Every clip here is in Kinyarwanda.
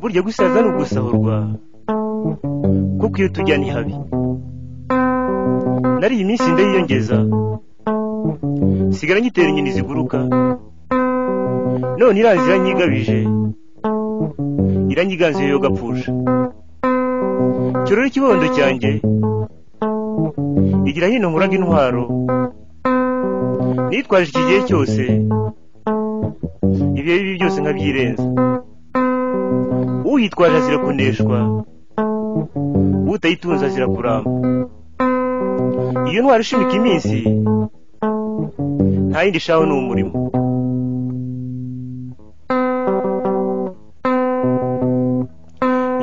burya gusaza ni ugusahurwa kuko iyo tujya ni habi. Nari iyi minsi ndayiyongeza sigara nyitera inyoni ziguruka, none irazi iranyigabije iranyiganziye yo gapfusha. Kirore ikibondo cyanjye igira hino nkuraga intwaro, nitwaje iki gihe cyose ibihe bibi byose nkabyirenza. Uyitwaje azira kuneshwa, utayitunze azira kuramba. Iyo ntwaro ishimika iminsi nta yindi shaho ni umurimo.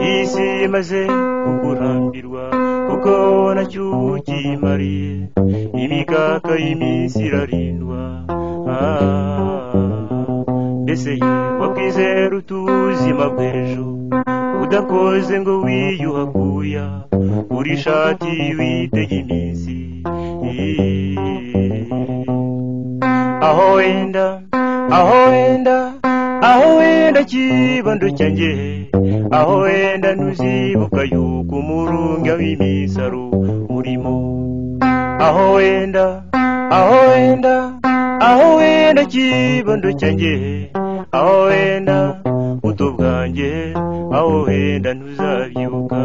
Isi imaze kukurambirwa kuko nacyo ukimariye, imikaka y'iminsi irarindwa. Mbese wakwizera utuzima bw'ejo, udakoze ngo wiyuhakuya, uri shati witega iminsi. Aho wenda kibando cyanjye, aho wenda ntuzibuka yuko umurunga w'imisaro urimo. Aho wenda kibando cyanjye, aho wenda buto bwanjye, aho wenda ntuzabyibuka.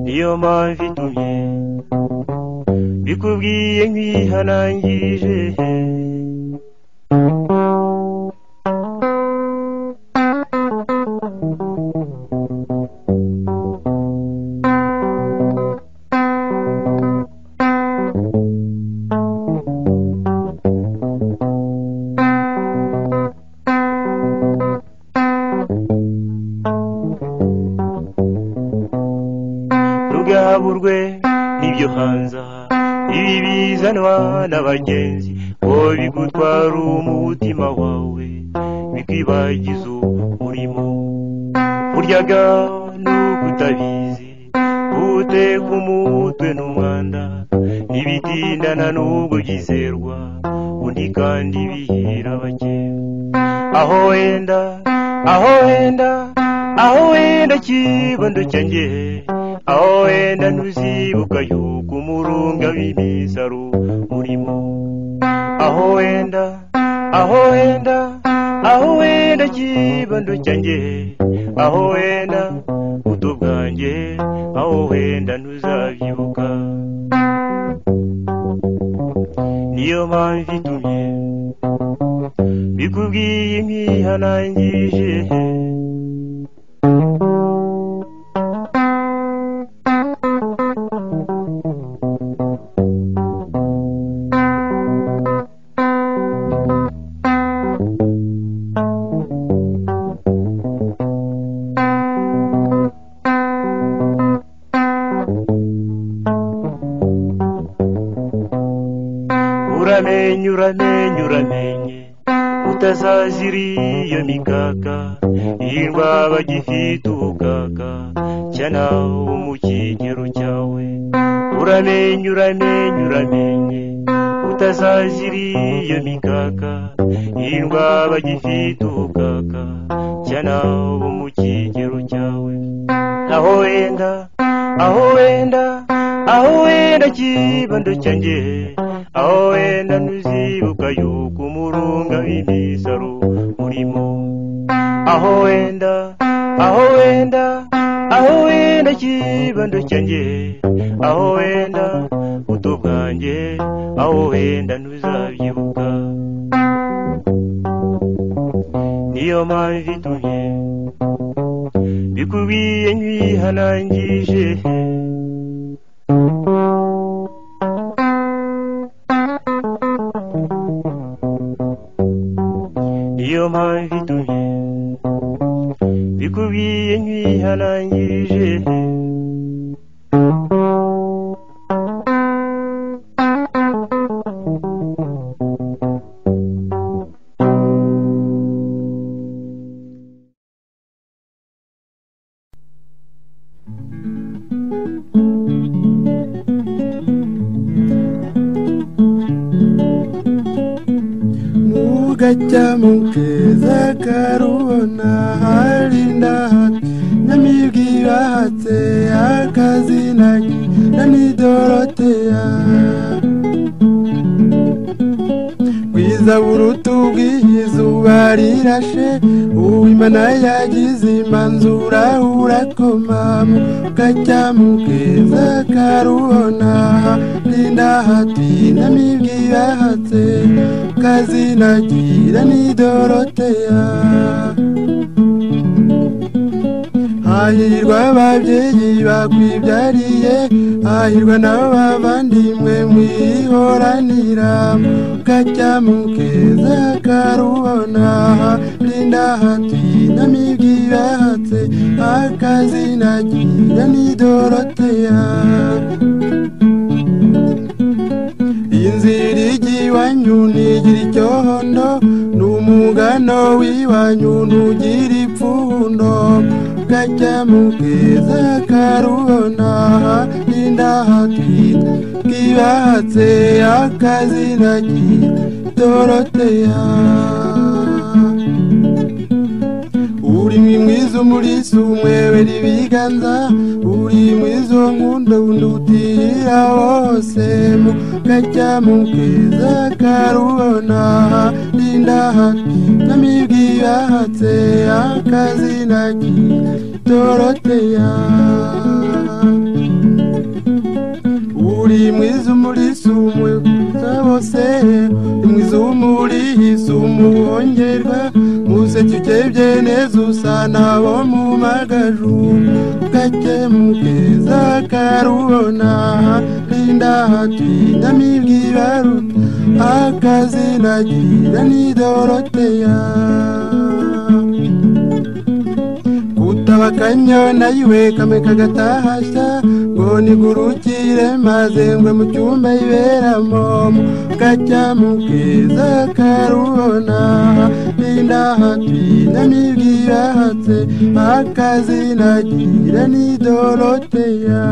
Niyo mpamvu itumye bikubwiye nkwihanangirije. Ntugaburwe n'ibyo hanze ibi bizanwa n'abagenzi, ngo bigutwara umutima wawe bikwibagiza umurimo. Buryaga nuko utabizi, uteka umutwe n'umwanda, ntibitindana n'ubwo byizerwa, undi kandi bihira bake. Aho wenda kibando cyanjye, aho wenda ntuzibuka yuko umurunga w'imisaro urimo. Aho wenda kibando cyanjye, aho wenda buto bwanjye, aho wenda ntuzabyibuka. Niyo mpamvu itumye bikubwiye nkwihanangirije. Uramenye utazazira iyo mikaka, irindwa bagifite ubukaka cyana wo mu kigero cyawe. Uramenye utazazira iyo mikaka, irindwa bagifite ubukaka cyana wo mu kigero cyawe. Aho wenda kibando cyanjye, aho wenda ntuzibuka yuko umurunga w'imisaro urimo. Aho wenda kibando cyanjye, aho wenda buto bwanjye, aho wenda ntuzabyibuka. Niyo mpamvu itumye bikubwiye nkwihanangirije. Niyo mpamvu itumye bikubwiye nkwihanangirije. Gajya mukeza karubona harinda nyamibwi bahatse akazina ni Doroteya bwiza burutu bw'izuba rirashe uwimana yagize imanzura urakoma mukajya mukeza karubona linda hati nyamibwi bahatse kazina ni Doroteya hahirwa ababyeyi bakwibyariye hahirwa nabo bavandimwe mwihoranira mukajya mukeza karubona linda hati nyamibwi bahatse akazina ni Doroteya inzira igiwanyu ntigira icyohondo n'umugano w'iwanyu ntugira ipfundo mukajya mukeza karubona linda hati kibahatse akazina Doroteya uri mwiza umulisi umwebera ibiganza uri mwiza nkunda undutira wose mukajya mukeza karubona linda hati nyamibwi bahatse akazina Doroteya uri mwiza umulisi umwebera bose mwiza umulisi umuhongerwa museke ukebye neza usa nabo mu magaju mukajya mukeza karubona linda hati nyamibwi baruta akazina ni Doroteya kutabakanyona yiwe kame kagatahashya ngo nigurukire maze ngwe mu cyumba yiberamo mukajya mukeza karubona linda hati nyamibwi bahatse akazina ni Doroteya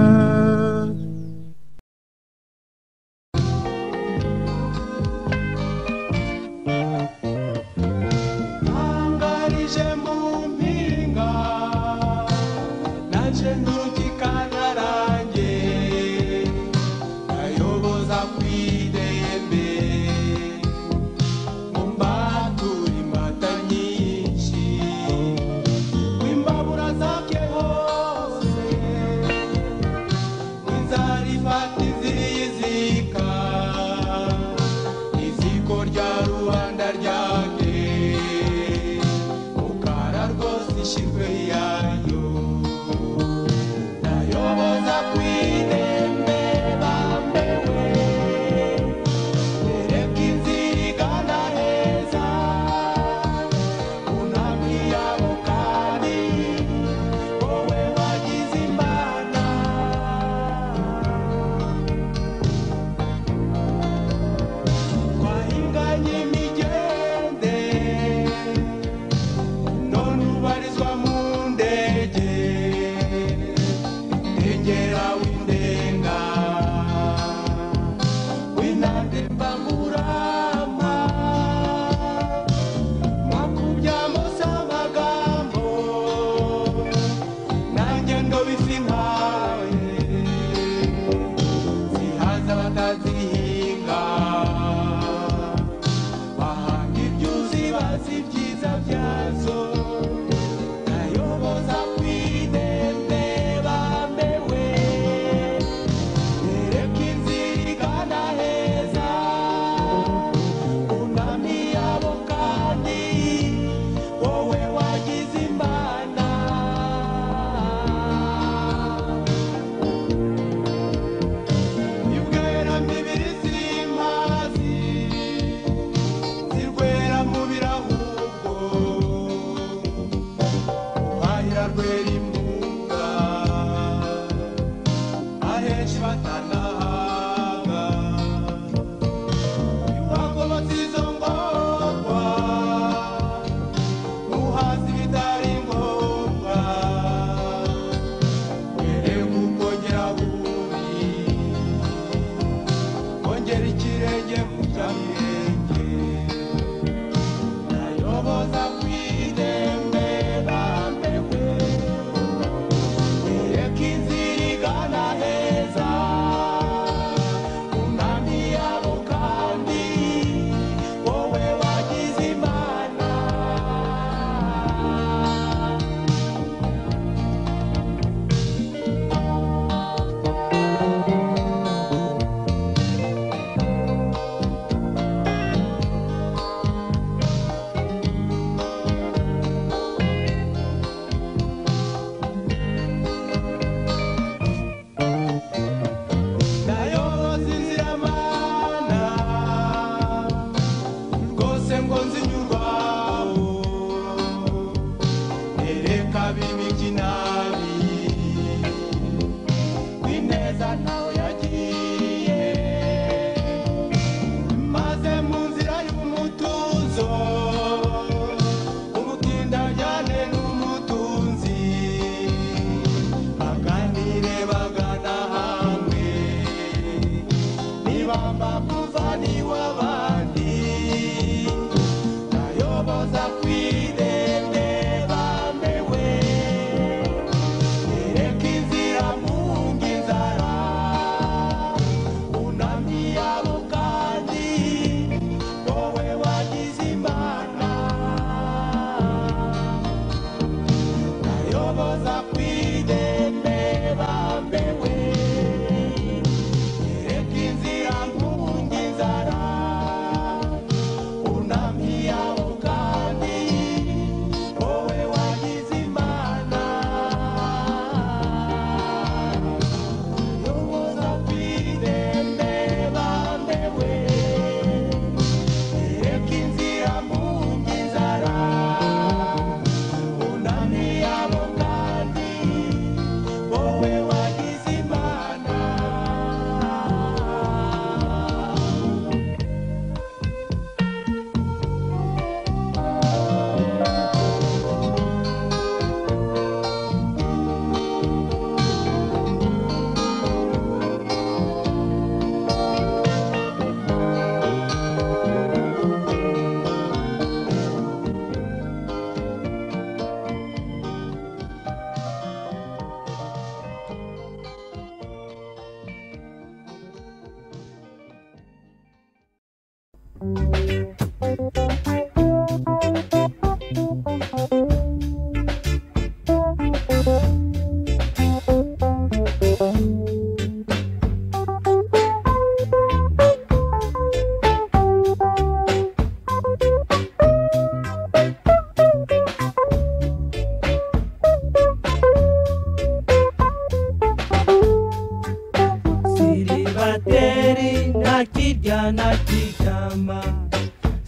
Silibateri nakirya nakiryama,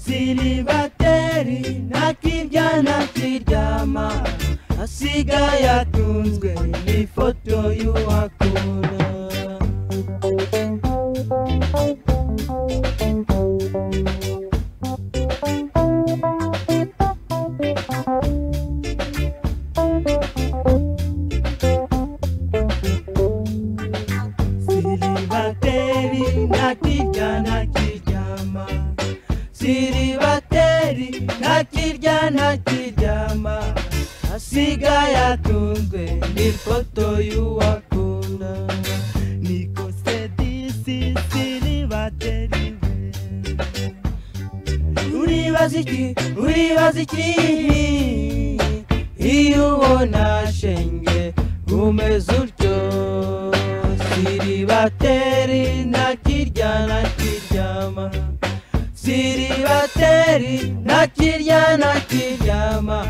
silibateri nakirya nakiryama, asigaye atunzwe n'ifoto y'uwakunda. Silibateri nakirya nakiryama, silibateri nakirya nakiryama, asigaye atunzwe n'ifoto y'uwakunda. Niko sedisi silibateri uribaza iki iyo ubona shenge umeze utyo. Silibateri nakirya nakiryama, silibateri nakirya nakiryama,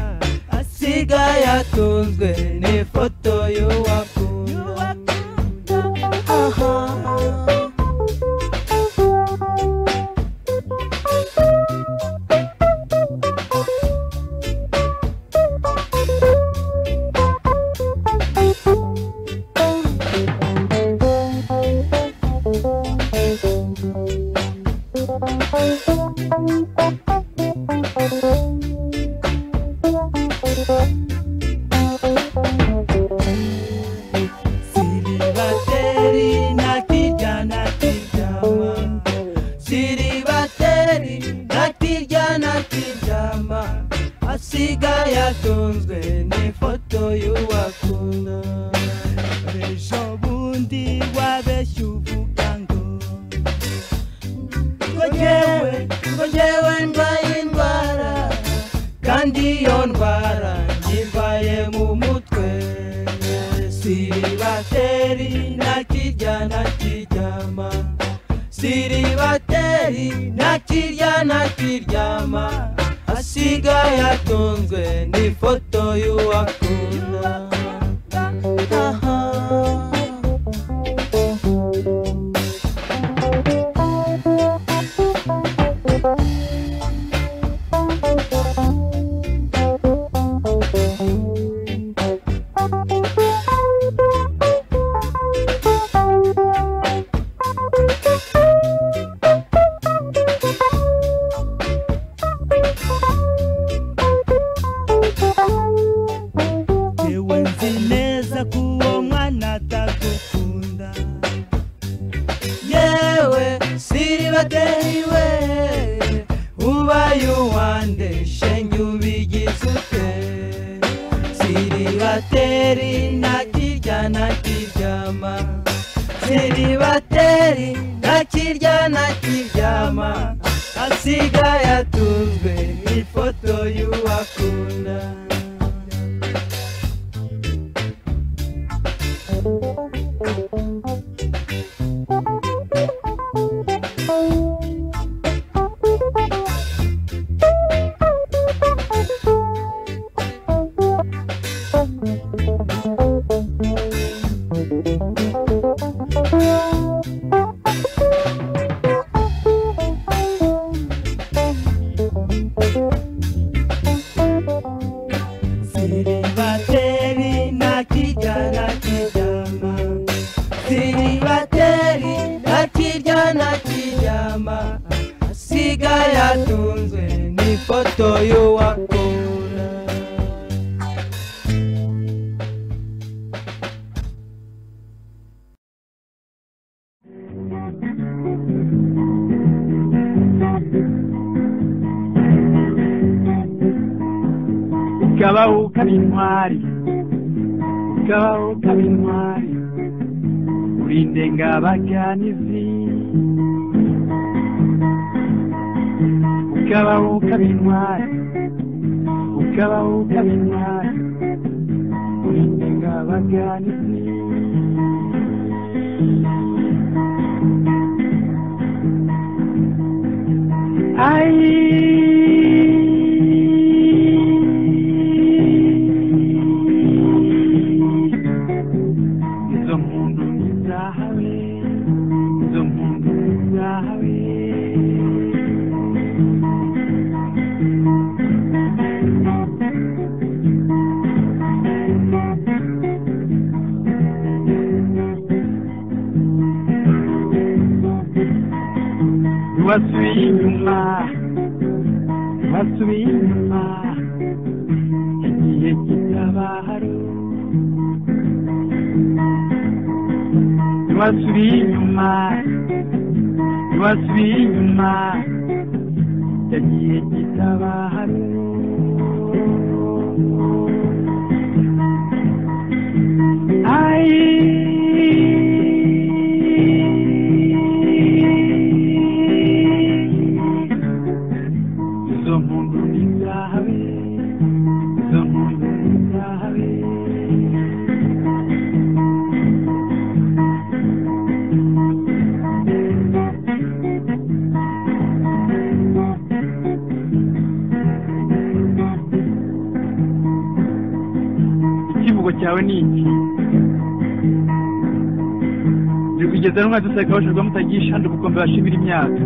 asigaye atunzwe n'ifoto y'uwakunda. Silibateri nakirya nakiryama, silibateri nakirya nakiryama, asigaye atunzwe n'ifoto y'uwakunda. Ejo bundi wabeshya uvuga ngo njyewe ndwaye indwara, kandi iyo ndwara nyirwaye mu mutwe. Silibateri nakirya nakiryama, silibateri nakirya nakiryama, asigaye atunzwe n'ifoto y'uwakunda. Yewe nzi neza ko uwo mwana atagukunda. Yewe silibateri we, ubaye uwande shenge ubigize ute. Silibateri nakirya nakiryama, silibateri nakirya nakiryama, asigaye atunzwe n'ifoto y'uwakunda. Silibateri nakirya nakiryama, silibateri nakirya nakiryama, asigaye atunzwe n'ifoto y'uwakunda. ukabaho ukaba intwari, ukabaho ukaba intwari, uri indengabaganizi. ukabaho ukaba intwari ukabaho ukaba intwari urindenga abaganizi izo mpundu nizahawe izo mpundu nizahawe wasubiye inyuma igihe kitabahari wasubiye inyuma igihe kitabahari ikivugo cyawe ni iki ndi kugeza n'umwaka duseka bashirwa mutagisha ndi gukombe bashimira imyaka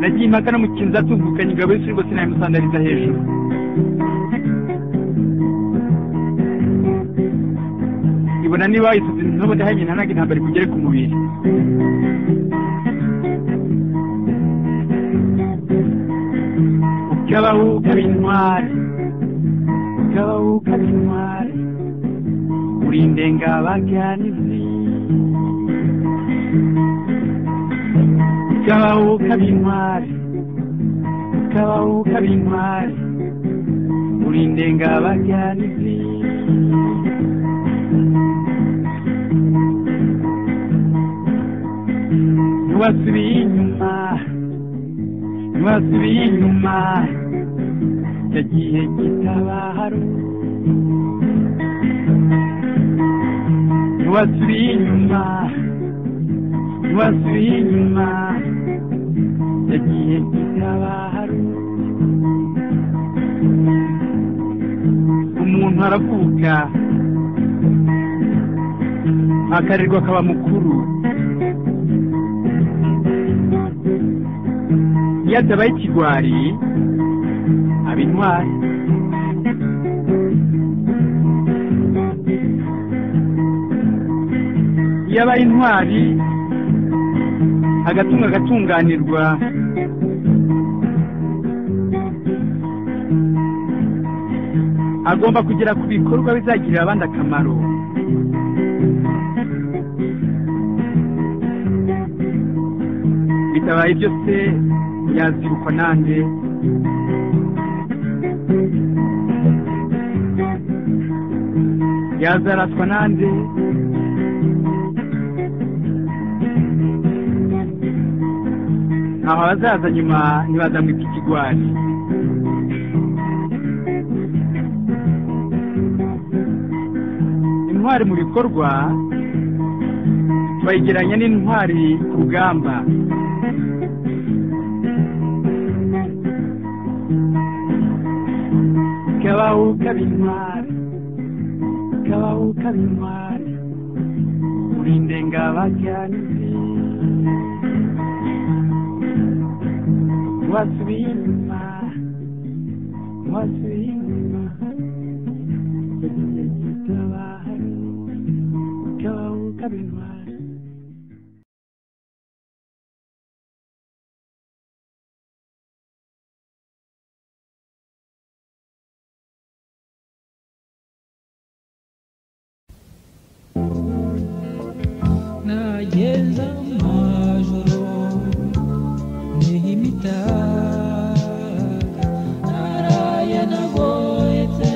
nagiye impaka no mu kinza tuvukanye ingabo y'isuri ngo sinayimusandariza hejuru ibona niba wayisuze n'ubundi hanyine ntanage intambara ikugere ku mubiri ukabaho ukaba intwari urindenga abaganizi ukabaho ukaba intwari urindenga abaganizi ntiwasubiye inyuma yagiye kitabahari ntiwasubiye inyuma yagiye kitabahari umuntu aravuka akarirwa akaba mukuru iyo atabaye ikigwari aba intwari iyo abaye intwari agatunga agatunganirwa agomba kugera ku bikorwa bizagirira abandi akamaro bitabaye ibyo se yazibukwa nande yazaraswa nande aho abazaza nyuma ntibazamwita ikigwari intwari mu bikorwa bayigeranya n'intwari ku rugamba ukabaho ukaba intwari urindenga abaganizi ntiwasubiye inyuma igihe kitabahari ukabaho ukaba intwari nageza amajoro nihimitaga naraye nagoyetse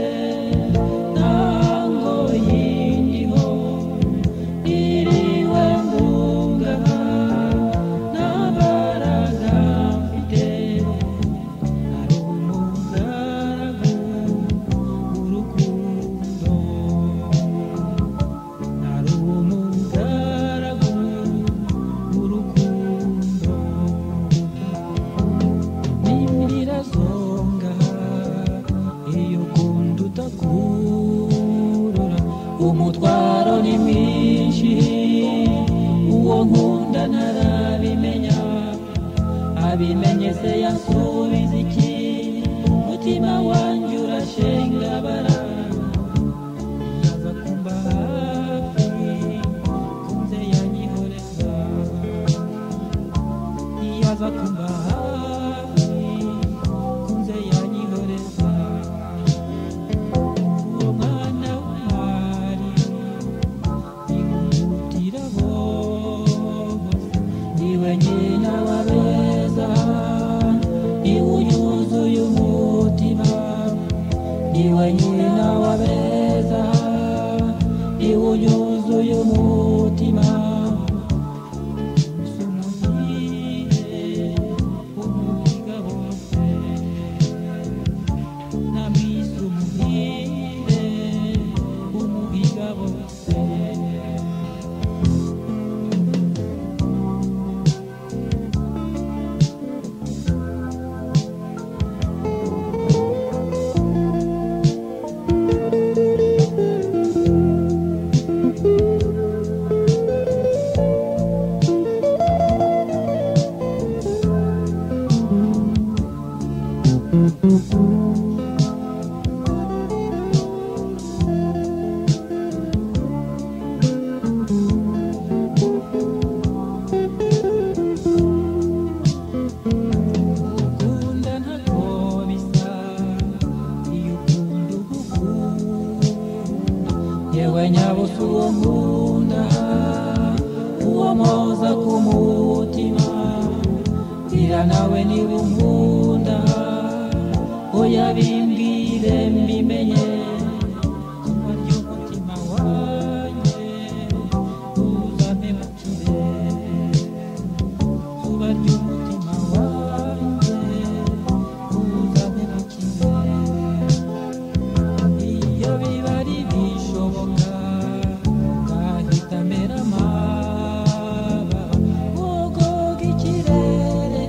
ntango yindiho iri nabimenye se yansubiza iki mutima wanjye urashenga bara yaza kumba hafi kunze yanyihoreza yaza kumba hafi kunze yanyihoreza uwo mwana w'umwari ihutira bose niwe nyina wabeza iwunyuzuye umutima niwe nyina wabeza iwunyuzuye umutima sumuhire umuhiga bose namwise umuhire umuhiga bose nawe niba unkunda oya bimbwire mbimenye kuba ry'umutima wanjye uzamemukire kuba ry'umutima wanjye uzamemukire iyo biba ari bishoboka ngahita mera amaba wogoga ikirere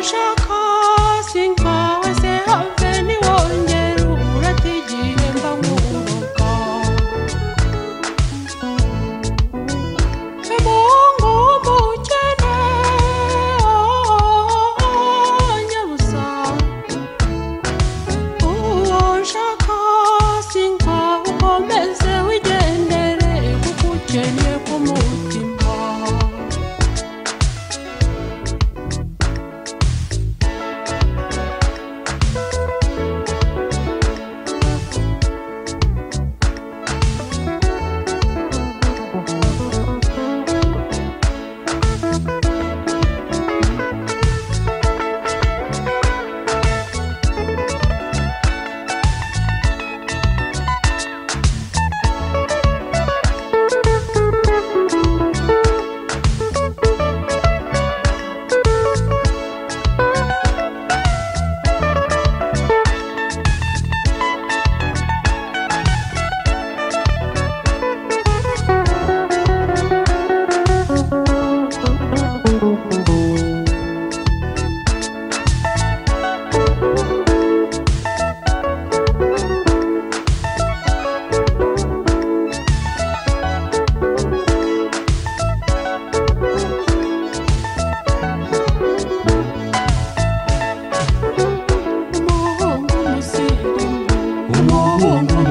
Shaka sinka wese have ni wongera uratigiye mba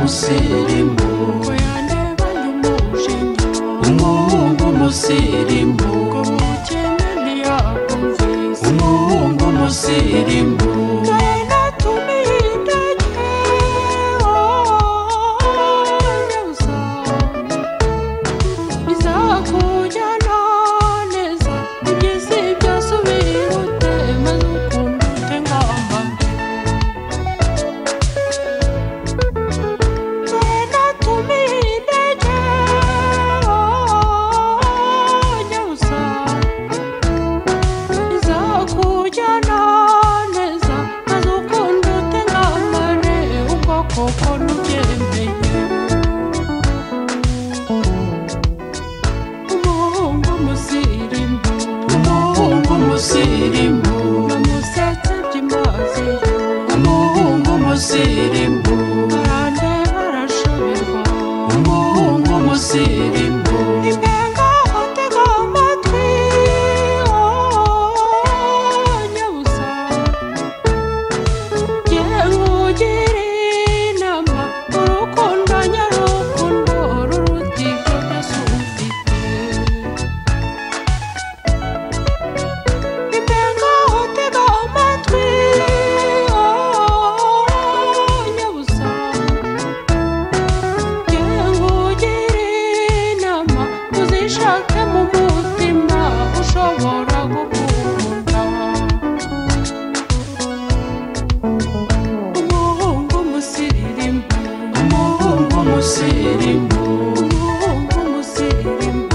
umusirimu yandeba n'umujinya umuhungu umusirimu umukene ntiyakumvise umuhungu umusirimu natumiye indege neza izakujyana neza iby'isi byasubira ute maze ukunda ute ngamba natumiye indege neza izakujyana neza maze ukunda ute ngambare ubwo koko nubyemeye umuhungu umusirimu umuhungu umusirimu namusetse byimazeyo umuhungu umusirimu arandeba arashoberwa umuhungu umusirimu impenga atega amatwi nyabusa nkugire inama urukundo nyarukundo ruruta ibyo byose ufite impenga atega amatwi nyabusa nkugire inama uzishake mu mutima ushobora gukunda umuhungu umusirimu umuhungu umusirimu umuhungu umusirimu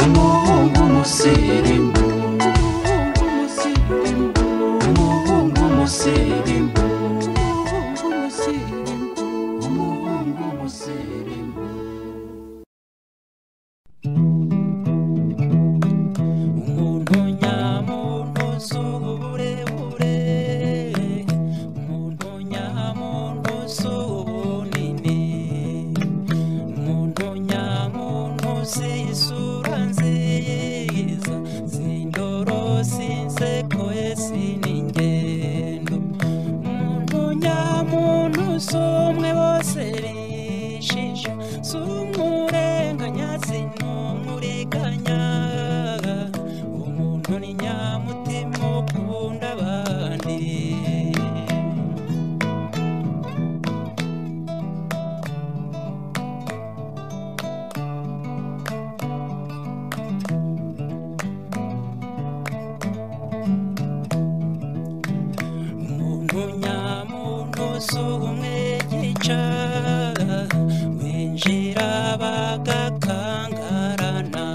umuhungu umusirimu umuhungu umusirimu umuhungu umusirimu umuhungu umusirimu umuhungu umusirimu umuntu nyamuntu si uburebure umuntu nyamuntu si ubunini umuntu nyamuntu si isura nziza si indoro si inseko ye si n'ingendo umuntu nyamuntu si umwe bose bishisha si umurenganya si n'umuriganya umuntu ni nyamutima ukunda abandi umuntu nyamuntu si umwe gica winjira bagakangarana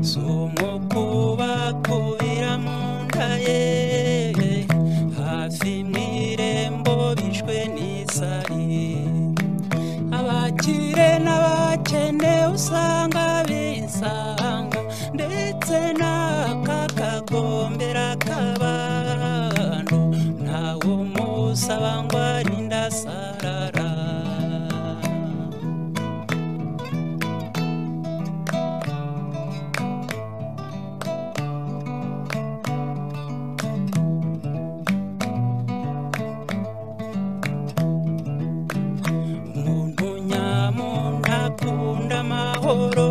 si umukubakubira mu nda ye hafi mu irembo bishwe n'isari abakire n'abakene usanga bisanga ndetse n'aka kagombera k'abantu ntawe umusaba ngo arinde asarara umuntu nyamuntu akunda amahoro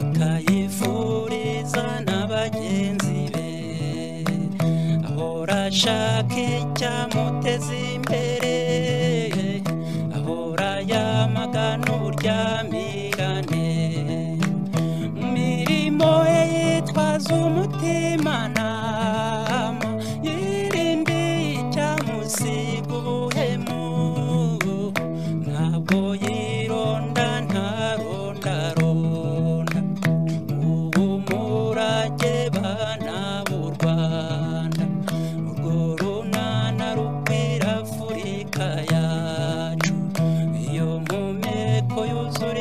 akayifuriza na bagenzi be ahora ashaka icyamuteza imbere ahora yamagana uburyamirane mu mirimo ye yitwaza umutimanama yirinde icyamusiga ubuhemu ntabwo yironda ntarondaronda ubu murage bana b'u Rwanda urwo runana rukwira Afurika yacu iyo mpumeko yuzura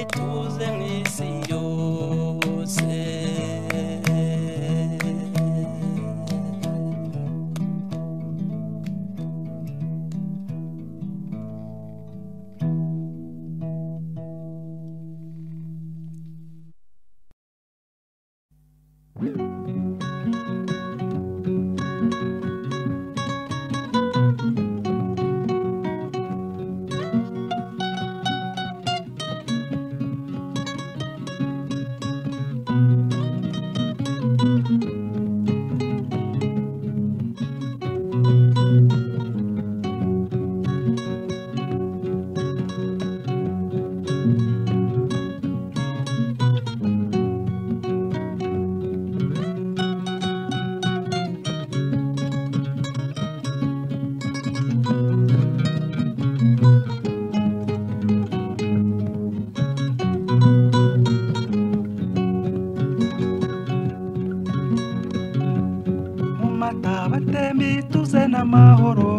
n'amahoro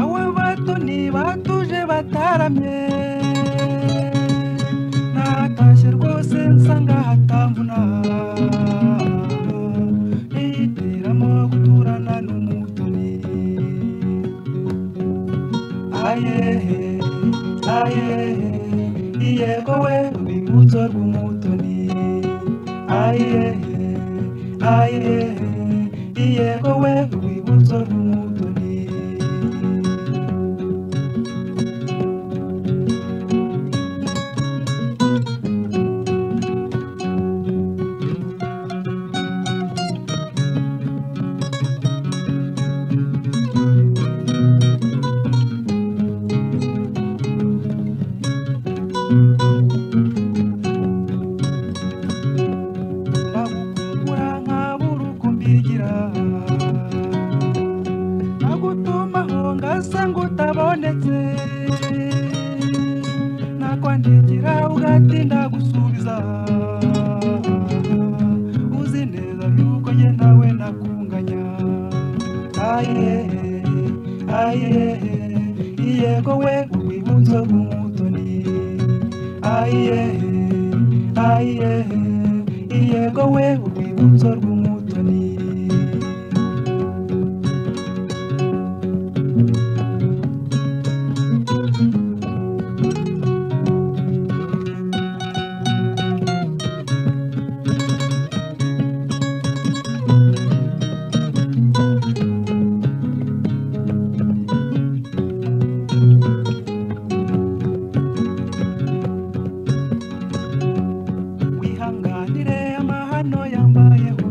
abo batoni batuje bataramye natashye rwose nsanga hatambuna niteramo guturana n'umutoni ayehe ayehe iyego we urwibutso rw'umutoni ayehe ayehe iyego we urwibutso rw'umutoni nagukumbura nkabura uko mbigira nagutumaho ngasa ngo utabonetse nakwandikira ugatinda gusubiza uzi neza yuko njye nawe nakunganya ayehe ayehe iyego we urwibutso rw'umutoni ayehe ayehe iyego we urwibutso rw'umutoni wihanganire amahano yambayeho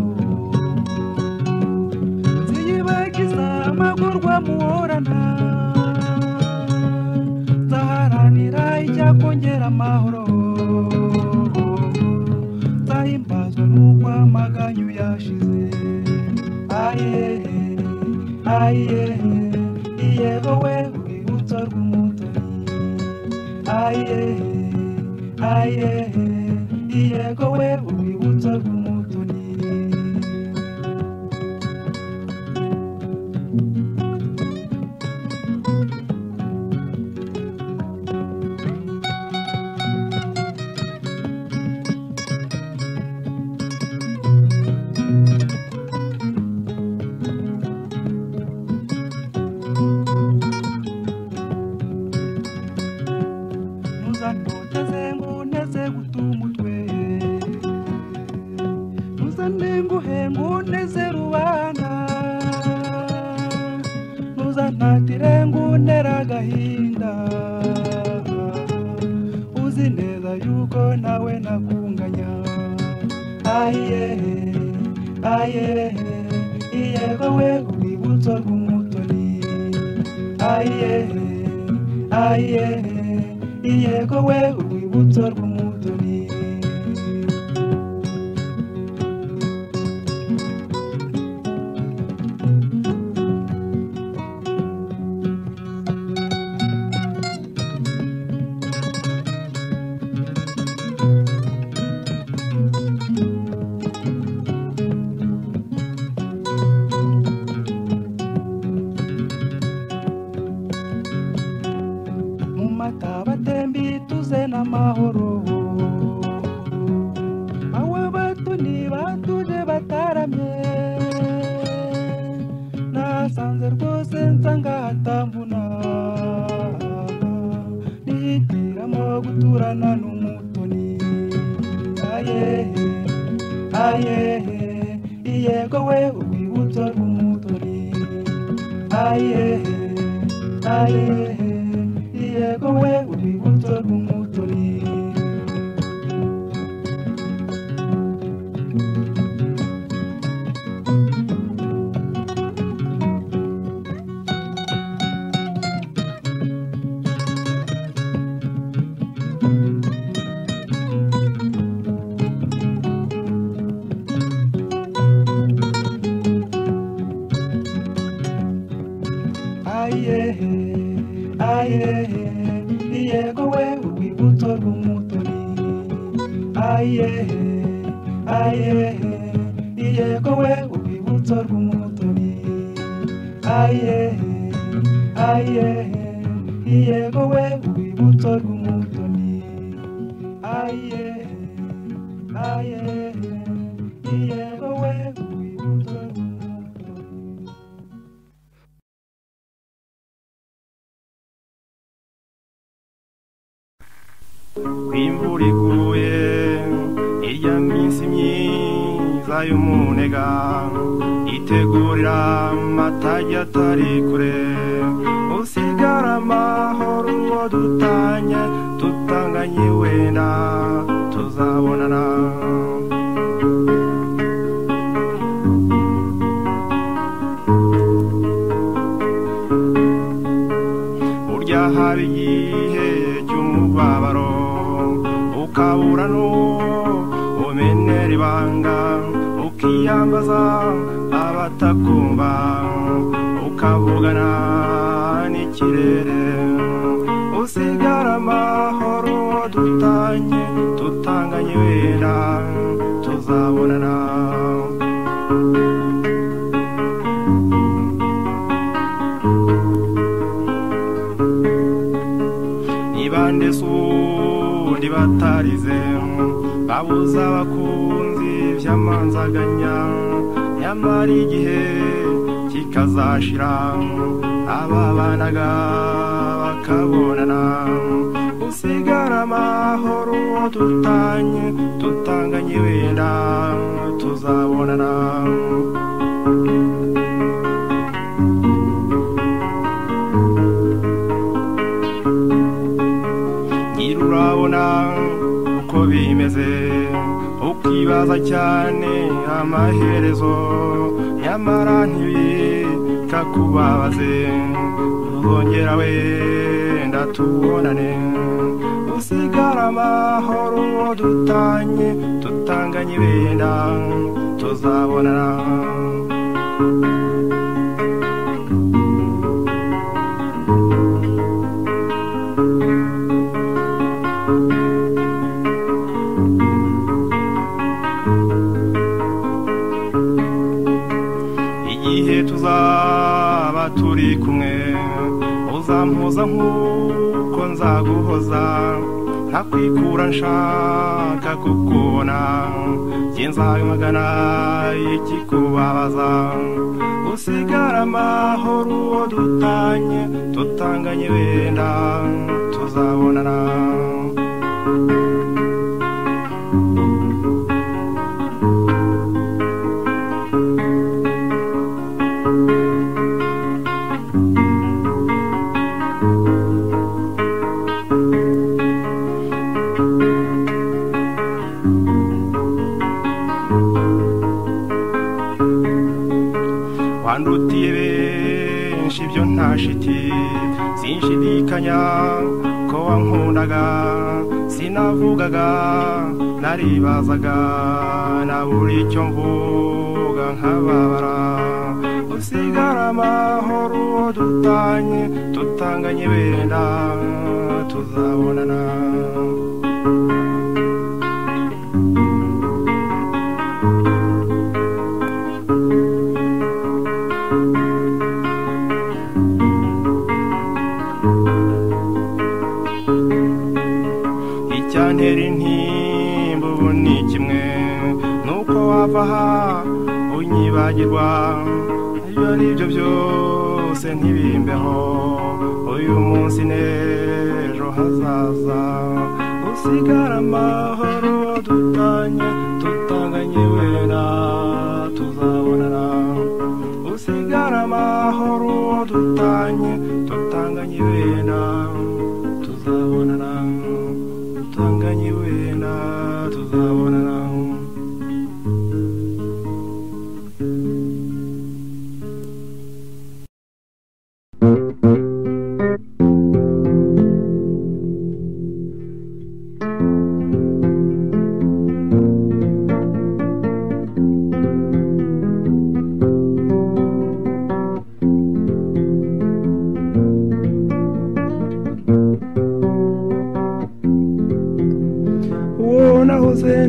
ziyibagiza amagorwa muhorana zaharanira icyakongera amahoro zahimbazwa n'uko amaganyu yashize ayehe ayehe iyego we urwibutso rw'umutoni ayehe ayehe iyego we urwibutso rw'umutoni ntuzanoteze ngo uneze guta umutwe ntuzanenguhe ngo uneze rubanda ntuzantatire ngo untere agahinda uzi neza yuko nawe nakunganya ayehe ayehe iyego we urwibutso rw'umutoni ayehe ayehe iyego we urwibutso rw'umutoni mu mata batembi tuze n'amahoro abo batoni batuje bataramye nasanze rwose nsanga hatambuna nihitiramo guturana n'umutoni ayehe ayehe iyego we urwibutso rw'umutoni ayehe ayehe iyego we urwibutso rw'umutoni ayehe ayehe iyego we urwibutso rw'umutoni ayehe ayehe iyego we urwibutso rw'umutoni aye aye yego we urwibutso rw'umutoni aye aye yego we urwibutso rw'umutoni. Imvura iguye irya minsi myiza y'umunega itegurira amatajya atari kure usigara amahoro uwo dutanye tutanganye wenda tuzabonana. Burya haba igihe cy'umubabaro ukabura n'umenera ibanga ukiyambaza abatakumva ukavugana n'ikirere usigara amahoro dutanye tutanganye wenda tuzabonana. Nibande sundi batarize babuza abakunzi vy'amanzaganya nyamara igihe kikazashira ababanaga bakabonana usigara amahoro dutanye tutanganye wenda tuzabonana. Urabona uko bimeze ukibaza cyane amaherezo nyamara ntibikakubabaze uzongera wenda tubonane usigara amahoro dutanye tutanganye wenda tuzabonana. Igihe tuzaba turi kumwe uzampoza nk'uko nzaguhoza ntakwikura nshaka kukubona sinzamagana ikikubabaza usigara amahoro uwo dutanye tutanganye wenda tuzabonana. Wandutiye benshi ibyo ntashiti sinshidikanya ko wankundaga sinavugaga naribazaga nabura icyo mvuga nkababara usigara amahoro dutanye tutanganye wenda tuzabonana. Icyantera intimba ubu ni kimwe nuko wava aha unyibagirwa ibyo ari byo byose ntibimbeho uyu munsi n'ejo hazaza usigara amahoro dutanye tutanganye wenda tuzabonana usigara amahoro dutanye tutanganye wenda tuzabonana tutanganye wenda tuzabonana.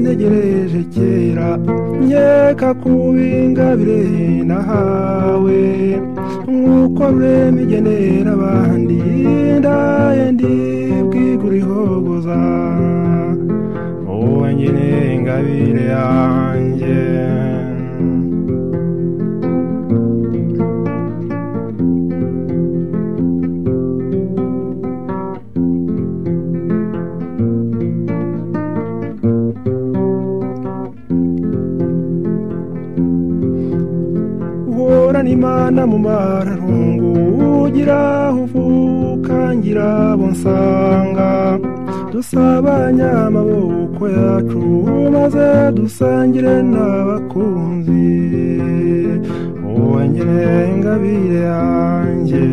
Ntegereje kera nkeka kubingabire nahawe nk'uko rurema igenera abandi ndaye ndibwigurihogoza wowe nyine ingabire yanjye Imana mu mararungu ugira uvuka ngira bonsanga dusabanya amaboko yacu maze dusangire n'abakunzi wowe nyine ingabire yanjye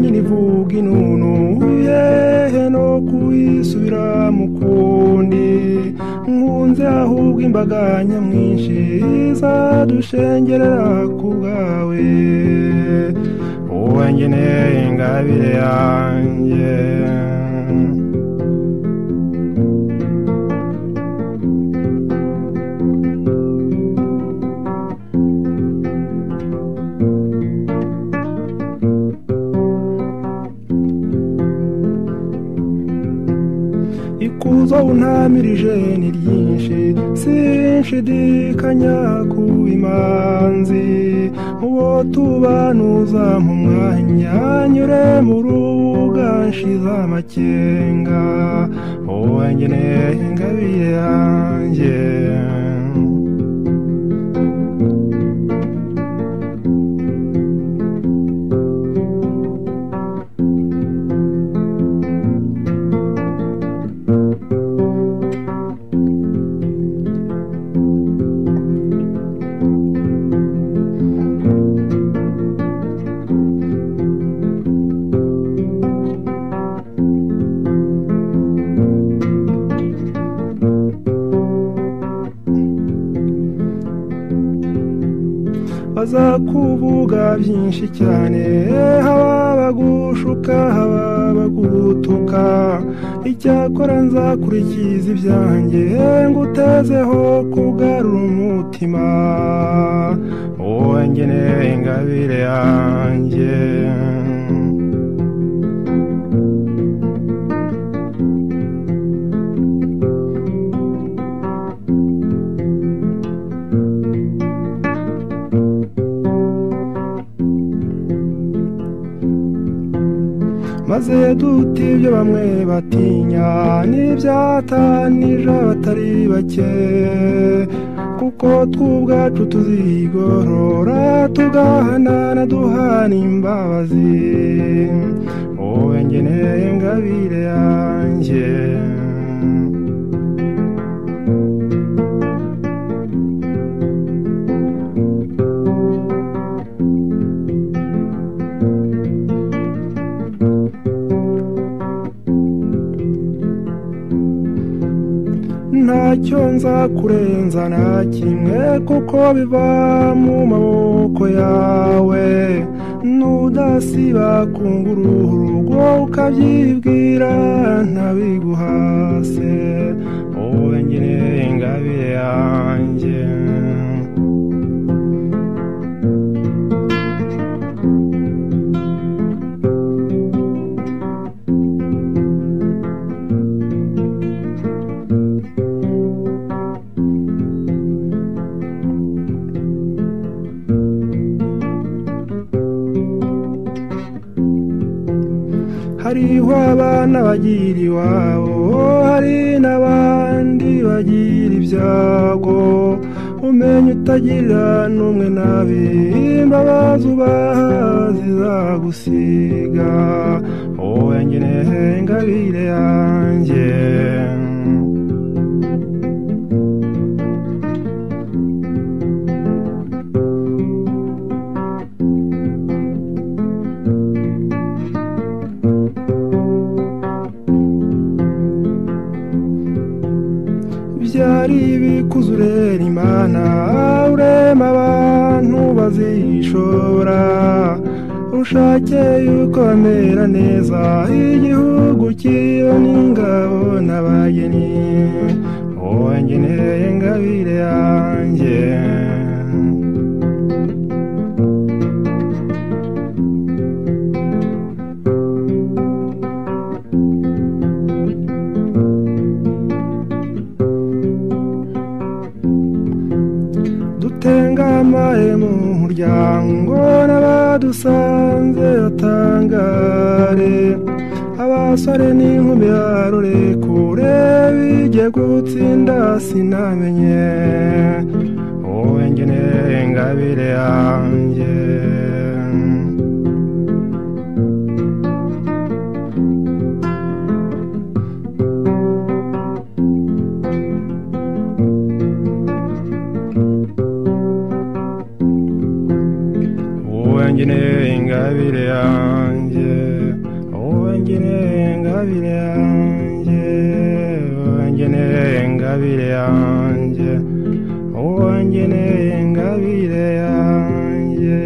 nyine ivuga inunu yehe no kuyisubira mu kundi nkunze ahubwo imbaga nyamwinshi zadushengerera ku bwawe wowe nyine ingabire yanjye ikuzo untamirije ni ryinshi sinshidikanya ku imanzi uwo tubanuza mu mwanya nyure mu rubuga nshiza amakenga wowe nyine ingabire yanjye bazakuvuga byinshi cyane haba bagushuka haba bagutuka icyakora nzakurikiza ibyanjye ngutezeho kugarura umutima wowe nyine ingabire yanjye maze duti ibyo bamwe batinya n'ibyatanije abatari bake kuko tw'ubwacu tuzigorora tugahanana duhana imbabazi wowe nyine ingabire yanjye ntacyo nzakurenza na kimwe kuko biva mu maboko yawe nudasiba kunguruha urugo ukabyibwira ntabiguhase wowe nyine ingabire yanjye hariho abana bagira iwabo hari n'abandi bagira ibyago umenye utagira n'umwe nabi imbabazi ubaha zizagusiga wowe nyine ingabire yanjye byari bikuze urera imana urema abantu utazishobora ushake yuko amera neza igihugu kibona ingabo n'abageni wowe ngeneye ingabire yanjye dutengamaye mu muryango n'abadusanze batangare abasore n'inkumi barore kure bijye gutsinda sinamenye wowe ngeneye ingabire yanjye ngeneye ingabire yanjye wowe ngeneye ingabire yanjye wowe ngeneye ingabire yanjye wowe ngeneye ingabire yanjye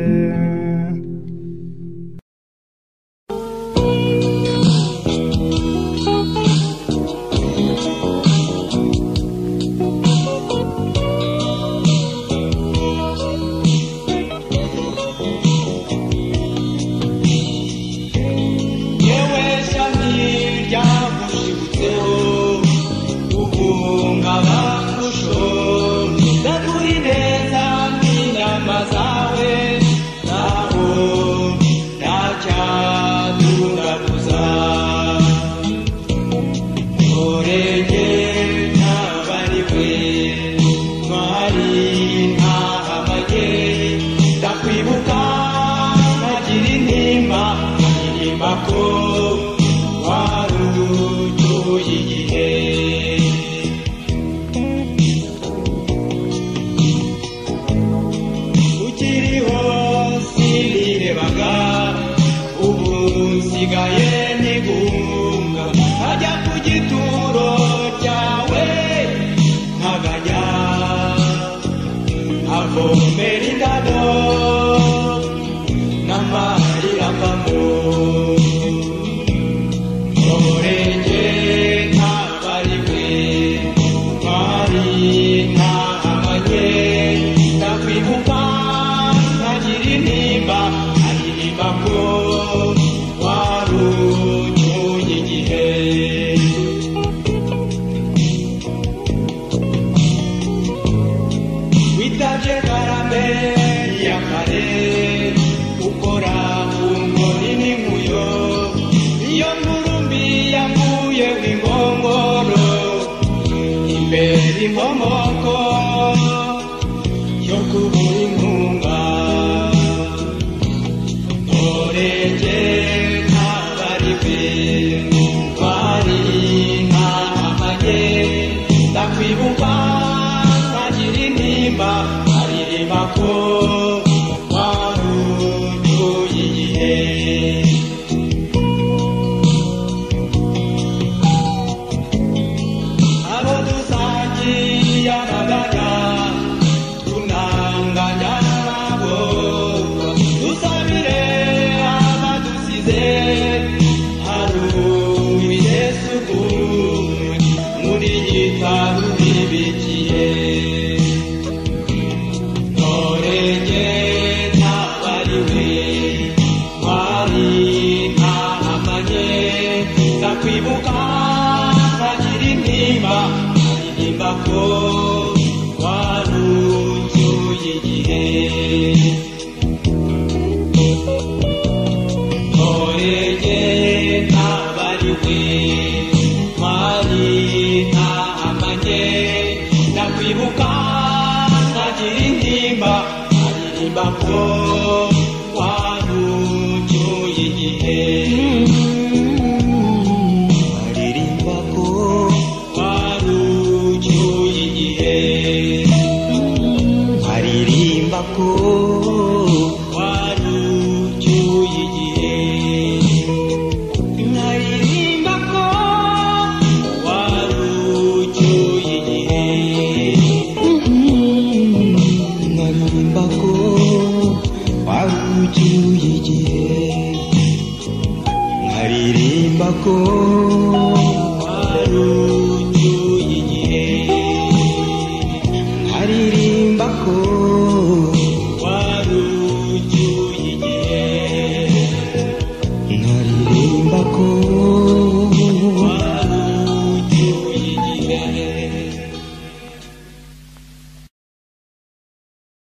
Naririmba ko aririmba ko